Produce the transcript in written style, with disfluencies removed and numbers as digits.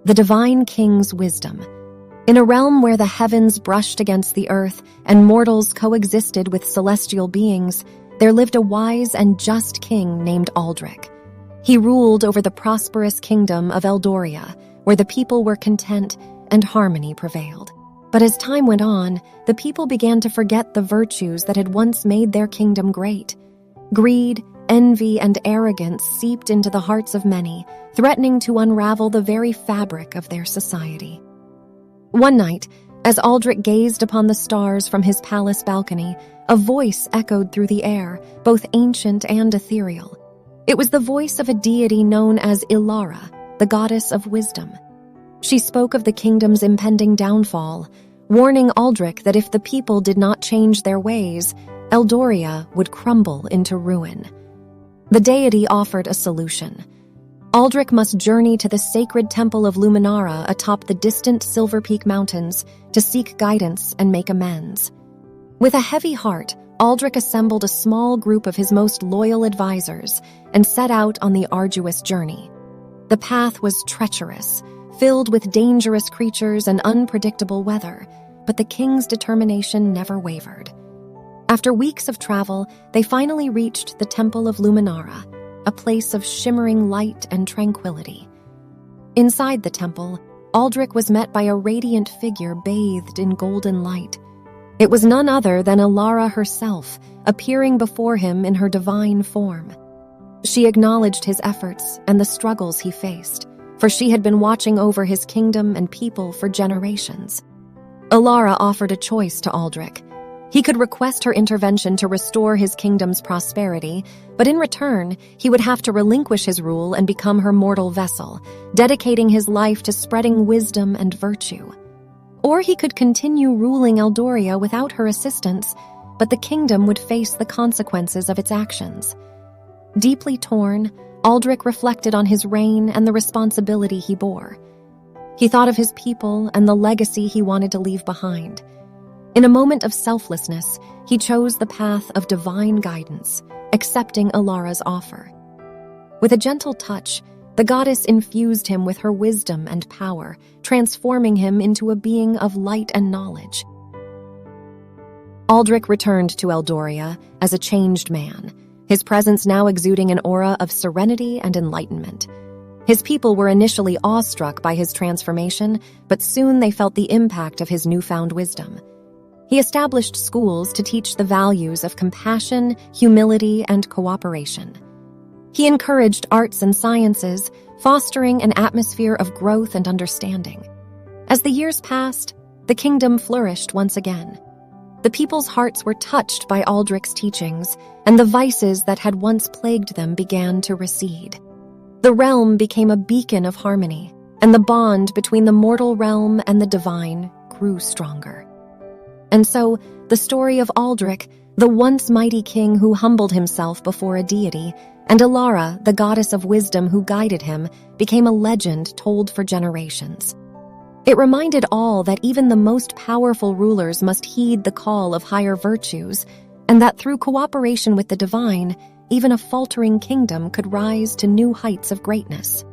the divine king's wisdom. In a realm where the heavens brushed against the earth and mortals coexisted with celestial beings, there lived a wise and just king named Aldrich. He ruled over the prosperous kingdom of Eldoria, where the people were content and harmony prevailed. But as time went on, the people began to forget the virtues that had once made their kingdom great. Greed, envy, and arrogance seeped into the hearts of many, threatening to unravel the very fabric of their society. One night, as Aldrich gazed upon the stars from his palace balcony, a voice echoed through the air, both ancient and ethereal. It was the voice of a deity known as Ilara, the goddess of wisdom. She spoke of the kingdom's impending downfall, warning Aldrich that if the people did not change their ways, Eldoria would crumble into ruin. The deity offered a solution. Aldrich must journey to the sacred temple of Luminara atop the distant Silver Peak Mountains to seek guidance and make amends. With a heavy heart, Aldrich assembled a small group of his most loyal advisors and set out on the arduous journey. The path was treacherous, filled with dangerous creatures and unpredictable weather, but the king's determination never wavered. After weeks of travel, they finally reached the Temple of Luminara, a place of shimmering light and tranquility. Inside the temple, Aldrich was met by a radiant figure bathed in golden light. It was none other than Ilara herself, appearing before him in her divine form. She acknowledged his efforts and the struggles he faced, for she had been watching over his kingdom and people for generations. Ilara offered a choice to Aldrich. He could request her intervention to restore his kingdom's prosperity, but in return, he would have to relinquish his rule and become her mortal vessel, dedicating his life to spreading wisdom and virtue. Or he could continue ruling Eldoria without her assistance, but the kingdom would face the consequences of its actions. Deeply torn, Aldrich reflected on his reign and the responsibility he bore. He thought of his people and the legacy he wanted to leave behind. In a moment of selflessness, he chose the path of divine guidance, accepting Ilara's offer. With a gentle touch, the goddess infused him with her wisdom and power, transforming him into a being of light and knowledge. Aldrich returned to Eldoria as a changed man, his presence now exuding an aura of serenity and enlightenment. His people were initially awestruck by his transformation, but soon they felt the impact of his newfound wisdom. He established schools to teach the values of compassion, humility, and cooperation. He encouraged arts and sciences, fostering an atmosphere of growth and understanding. As the years passed, the kingdom flourished once again. The people's hearts were touched by Aldrich's teachings, and the vices that had once plagued them began to recede. The realm became a beacon of harmony, and the bond between the mortal realm and the divine grew stronger. And so, the story of Aldrich, the once mighty king who humbled himself before a deity, and Ilara, the goddess of wisdom who guided him, became a legend told for generations. It reminded all that even the most powerful rulers must heed the call of higher virtues, and that through cooperation with the divine, even a faltering kingdom could rise to new heights of greatness.